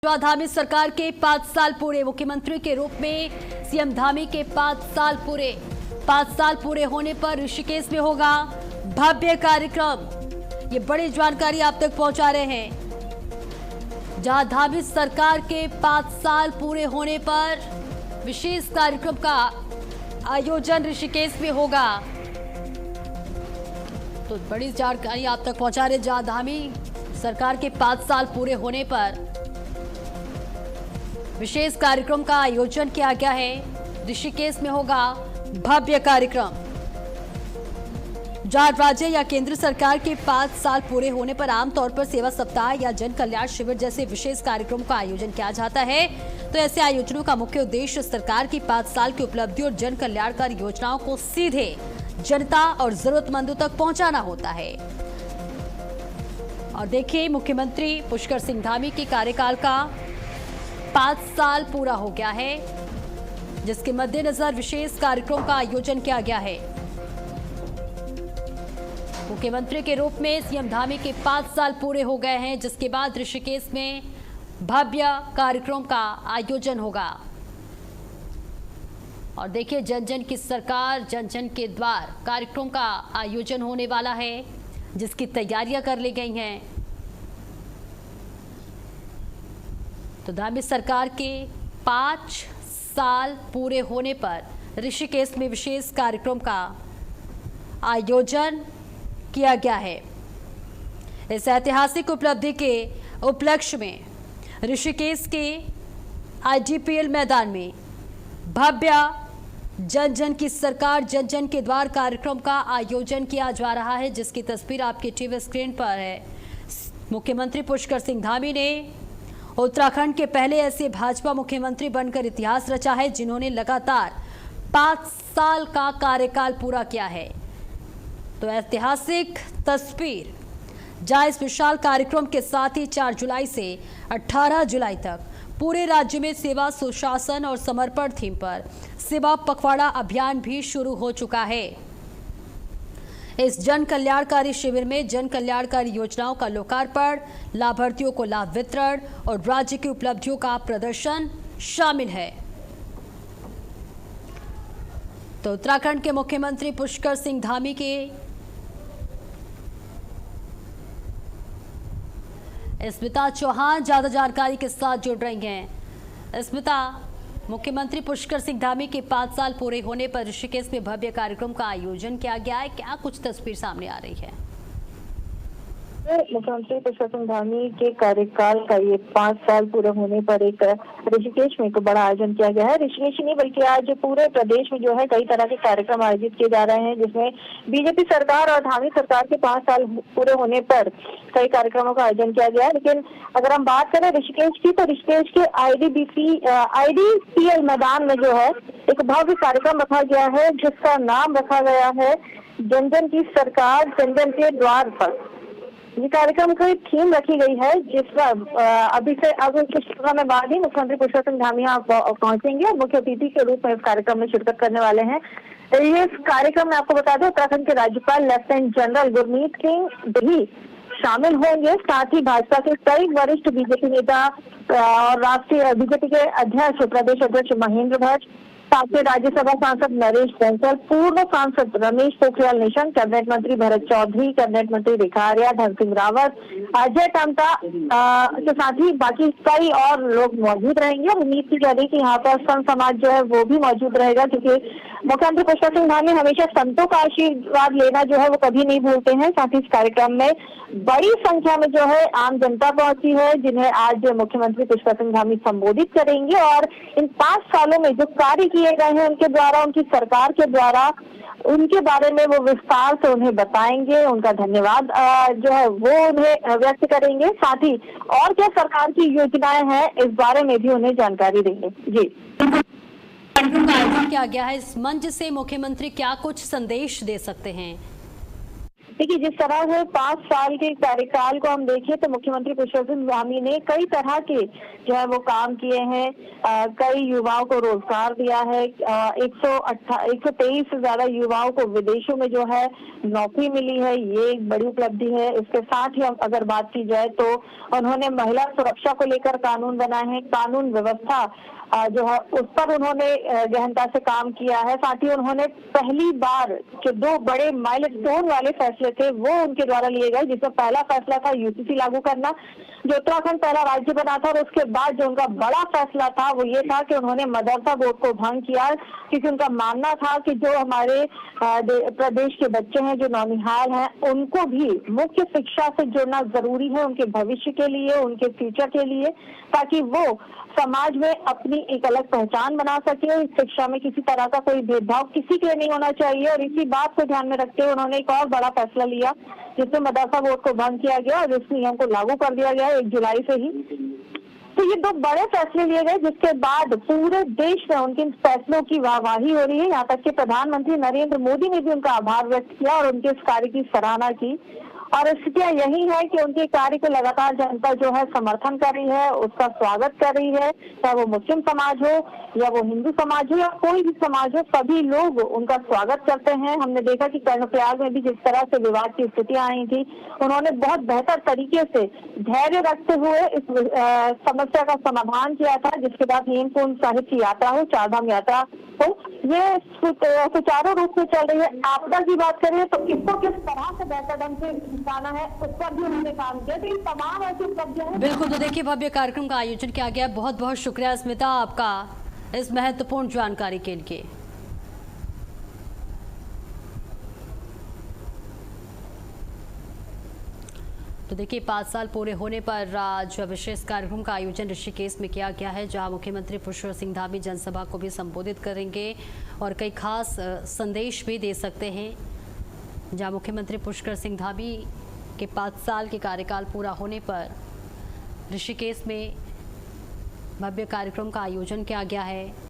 धामी सरकार के 5 साल पूरे। मुख्यमंत्री के रूप में सीएम धामी के 5 साल पूरे। 5 साल पूरे होने पर ऋषिकेश में होगा भव्य कार्यक्रम। ये बड़ी जानकारी आप तक पहुंचा रहे हैं। जहां धामी सरकार के 5 साल पूरे होने पर विशेष कार्यक्रम का आयोजन ऋषिकेश में होगा। तो बड़ी जानकारी आप तक पहुंचा रहे। जहां धामी सरकार के 5 साल पूरे होने पर विशेष कार्यक्रम का आयोजन किया गया है। ऋषिकेश में होगा भव्य कार्यक्रम। जहां राज्य या केंद्र सरकार के 5 साल पूरे होने पर आमतौर पर सेवा सप्ताह या जन कल्याण शिविर जैसे विशेष कार्यक्रम का आयोजन किया जाता है। तो ऐसे आयोजनों का मुख्य उद्देश्य सरकार की 5 साल की उपलब्धि और जन कल्याणकारी योजनाओं को सीधे जनता और जरूरतमंदों तक पहुंचाना होता है। और देखिए, मुख्यमंत्री पुष्कर सिंह धामी के कार्यकाल का 5 साल पूरा हो गया है, जिसके मद्देनजर विशेष कार्यक्रम का आयोजन किया गया है। मुख्यमंत्री के रूप में सीएम धामी के 5 साल पूरे हो गए हैं, जिसके बाद ऋषिकेश में भव्य कार्यक्रम का आयोजन होगा। और देखिए, जन जन की सरकार जन जन के द्वार कार्यक्रम का आयोजन होने वाला है, जिसकी तैयारियां कर ली गई हैं। तो धामी सरकार के 5 साल पूरे होने पर ऋषिकेश में विशेष कार्यक्रम का आयोजन किया गया है। इस ऐतिहासिक उपलब्धि के उपलक्ष्य में ऋषिकेश के आईडीपीएल मैदान में भव्य जन जन की सरकार जन जन के द्वार कार्यक्रम का आयोजन किया जा रहा है, जिसकी तस्वीर आपके टीवी स्क्रीन पर है। मुख्यमंत्री पुष्कर सिंह धामी ने उत्तराखंड के पहले ऐसे भाजपा मुख्यमंत्री बनकर इतिहास रचा है, जिन्होंने लगातार 5 साल का कार्यकाल पूरा किया है। तो ऐतिहासिक तस्वीर, जहां इस विशाल कार्यक्रम के साथ ही 4 जुलाई से 18 जुलाई तक पूरे राज्य में सेवा, सुशासन और समर्पण थीम पर सेवा पखवाड़ा अभियान भी शुरू हो चुका है। इस जन कल्याणकारी शिविर में जन कल्याणकारी योजनाओं का लोकार्पण, लाभार्थियों को लाभ वितरण और राज्य की उपलब्धियों का प्रदर्शन शामिल है। तो उत्तराखंड के मुख्यमंत्री पुष्कर सिंह धामी के स्मिता चौहान ज्यादा जानकारी के साथ जुड़ रही हैं। स्मिता, मुख्यमंत्री पुष्कर सिंह धामी के 5 साल पूरे होने पर ऋषिकेश में भव्य कार्यक्रम का आयोजन किया गया है। क्या कुछ तस्वीर सामने आ रही है? मुख्यमंत्री पुष्कर सिंह धामी के कार्यकाल का ये 5 साल पूरे होने पर एक ऋषिकेश में एक बड़ा आयोजन किया गया है। ऋषिकेश नहीं बल्कि आज पूरे प्रदेश में जो है कई तरह के कार्यक्रम आयोजित किए जा रहे हैं, जिसमें बीजेपी सरकार और धामी सरकार के 5 साल पूरे होने पर कई कार्यक्रमों का आयोजन किया गया है। लेकिन अगर हम बात करें ऋषिकेश की, तो ऋषिकेश के आईडीपीएल मैदान में जो है एक भव्य कार्यक्रम रखा गया है, जिसका नाम रखा गया है जन जन की सरकार जन जन के द्वार पर। ये कार्यक्रम की थीम रखी गई है, जिसका अभी से अब कुछ समय बाद ही मुख्यमंत्री पुष्कर सिंह धामी यहाँ पहुंचेंगे और मुख्य अतिथि के रूप में इस कार्यक्रम में शिरकत करने वाले हैं। ये इस कार्यक्रम में आपको बता दें, उत्तराखंड के राज्यपाल लेफ्टिनेंट जनरल गुरमीत सिंह भी शामिल होंगे। साथ ही भाजपा के कई वरिष्ठ बीजेपी नेता और राष्ट्रीय बीजेपी के अध्यक्ष प्रदेश अध्यक्ष महेंद्र भट्ट, साथ ही राज्यसभा सांसद नरेश बंसल, पूर्व सांसद रमेश पोखरियाल निशंक, कैबिनेट मंत्री भरत चौधरी, कैबिनेट मंत्री रेखा आर्या, धन सिंह रावत, अजय टम्टा के साथ ही बाकी कई और लोग मौजूद रहेंगे। और उम्मीद की जा रही है कि यहाँ पर संत समाज जो है वो भी मौजूद रहेगा, क्योंकि मुख्यमंत्री पुष्कर सिंह धामी हमेशा संतों का आशीर्वाद लेना जो है वो कभी नहीं भूलते हैं। साथ ही इस कार्यक्रम में बड़ी संख्या में जो है आम जनता पहुंची है, जिन्हें आज मुख्यमंत्री पुष्कर सिंह धामी संबोधित करेंगे और इन 5 सालों में जो कार्य किए गए हैं उनके द्वारा, उनकी सरकार के द्वारा, उनके बारे में वो विस्तार से उन्हें बताएंगे। उनका धन्यवाद जो है वो उन्हें व्यक्त करेंगे। साथ ही और क्या सरकार की योजनाएं हैं, इस बारे में भी उन्हें जानकारी देंगे। जी, कार्यक्रम का आयोजन किया गया है। इस मंच से मुख्यमंत्री क्या कुछ संदेश दे सकते हैं? देखिए, जिस तरह से 5 साल के कार्यकाल को हम देखें तो मुख्यमंत्री पुष्कर सिंह धामी ने कई तरह के जो है वो काम किए हैं। कई युवाओं को रोजगार दिया है। 123 से ज्यादा युवाओं को विदेशों में जो है नौकरी मिली है, ये एक बड़ी उपलब्धि है। इसके साथ ही हम अगर बात की जाए तो उन्होंने महिला सुरक्षा को लेकर कानून बनाए हैं। कानून व्यवस्था जो है उस पर उन्होंने गहनता से काम किया है। साथ ही उन्होंने पहली बार जो 2 बड़े माइलस्टोन वाले फैसले थे वो उनके द्वारा लिए गए, जिसमें पहला फैसला था यूसीसी लागू करना, जो उत्तराखंड पहला राज्य बना था। और उसके बाद जो उनका बड़ा फैसला था वो ये था कि उन्होंने मदरसा बोर्ड को भंग किया, क्योंकि उनका मानना था कि जो हमारे प्रदेश के बच्चे हैं, जो नौनिहाल हैं, उनको भी मुख्य शिक्षा से जुड़ना जरूरी है, उनके भविष्य के लिए, उनके फ्यूचर के लिए, ताकि वो समाज में अपनी एक अलग पहचान बना सके। इस शिक्षा में किसी तरह का कोई भेदभाव किसी के लिए नहीं होना चाहिए। और इसी बात को ध्यान में रखते हुए उन्होंने एक और बड़ा फैसला लिया, जिसमें मदरसा बोर्ड को भंग किया गया और इस नियम को लागू कर दिया गया 1 जुलाई से ही। तो ये 2 बड़े फैसले लिए गए, जिसके बाद पूरे देश में उनके इन फैसलों की वाहवाही हो रही है। यहाँ तक कि प्रधानमंत्री नरेंद्र मोदी ने भी उनका आभार व्यक्त किया और उनके इस कार्य की सराहना की। और स्थितियां यही है कि उनके कार्य को लगातार जनता जो है समर्थन कर रही है, उसका स्वागत कर रही है, चाहे वो मुस्लिम समाज हो या वो हिंदू समाज हो या कोई भी समाज हो, सभी लोग उनका स्वागत करते हैं। हमने देखा कि कर्णप्रयाग में भी जिस तरह से विवाद की स्थितियां आई थी, उन्होंने बहुत बेहतर तरीके से धैर्य रखते हुए इस समस्या का समाधान किया था, जिसके बाद हेमकुंड साहिब की यात्रा हो, 4 धाम यात्रा हो, ये सुचारू रूप से चल रही है। आपदा की बात करें तो इसको किस तरह से बेहतर ढंग से निपटाना है, उस पर भी उन्होंने काम किया। तो ये तमाम ऐसी उपलब्धियां हैं। बिल्कुल, तो देखिए भव्य कार्यक्रम का आयोजन किया गया। बहुत बहुत शुक्रिया स्मिता आपका इस महत्वपूर्ण जानकारी के लिए। तो देखिए 5 साल पूरे होने पर आज विशेष कार्यक्रम का आयोजन ऋषिकेश में किया गया है, जहां मुख्यमंत्री पुष्कर सिंह धामी जनसभा को भी संबोधित करेंगे और कई खास संदेश भी दे सकते हैं। जहां मुख्यमंत्री पुष्कर सिंह धामी के 5 साल के कार्यकाल पूरा होने पर ऋषिकेश में भव्य कार्यक्रम का आयोजन किया गया है।